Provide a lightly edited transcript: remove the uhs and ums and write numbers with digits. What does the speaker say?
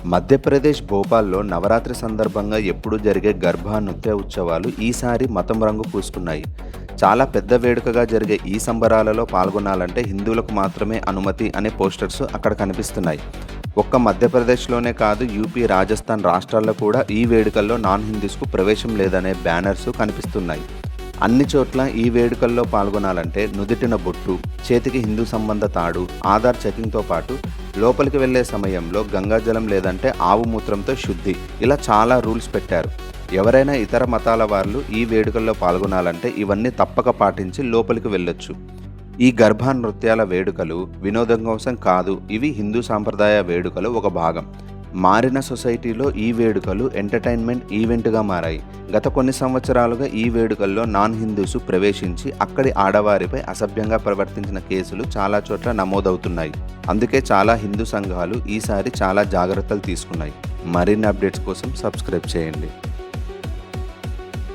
మధ్యప్రదేశ్ భోపాల్లో నవరాత్రి సందర్భంగా ఎప్పుడూ జరిగే గర్భా నృత్య ఉత్సవాలు ఈసారి మతం రంగు పూసుకున్నాయి. చాలా పెద్ద వేడుకగా జరిగే ఈ సంబరాలలో పాల్గొనాలంటే హిందువులకు మాత్రమే అనుమతి అనే పోస్టర్స్ అక్కడ కనిపిస్తున్నాయి. ఒక్క మధ్యప్రదేశ్లోనే కాదు, యూపీ, రాజస్థాన్ రాష్ట్రాల్లో కూడా ఈ వేడుకల్లో నాన్ హిందూస్కు ప్రవేశం లేదనే బ్యానర్స్ కనిపిస్తున్నాయి. అన్ని చోట్ల ఈ వేడుకల్లో పాల్గొనాలంటే నుదిటిన బొట్టు, చేతికి హిందూ సంబంధ తాడు, ఆధార్ చెకింగ్తో పాటు లోపలికి వెళ్లే సమయంలో గంగాజలం లేదంటే ఆవు మూత్రంతో శుద్ధి, ఇలా చాలా రూల్స్ పెట్టారు. ఎవరైనా ఇతర మతాల వాళ్ళు ఈ వేడుకల్లో పాల్గొనాలంటే ఇవన్నీ తప్పక పాటించి లోపలికి వెళ్ళొచ్చు. ఈ గర్భా నృత్యాల వేడుకలు వినోదం కోసం కాదు, ఇవి హిందూ సాంప్రదాయ వేడుకలు ఒక భాగం. మారిన సొసైటీలో ఈ వేడుకలు ఎంటర్టైన్మెంట్ ఈవెంట్గా మారాయి. గత కొన్ని సంవత్సరాలుగా ఈ వేడుకల్లో నాన్ హిందూస్ ప్రవేశించి అక్కడి ఆడవారిపై అసభ్యంగా ప్రవర్తించిన కేసులు చాలా చోట్ల నమోదవుతున్నాయి. అందుకే చాలా హిందూ సంఘాలు ఈసారి చాలా జాగ్రత్తలు తీసుకున్నాయి. మరిన్ని అప్డేట్స్ కోసం సబ్స్క్రైబ్ చేయండి.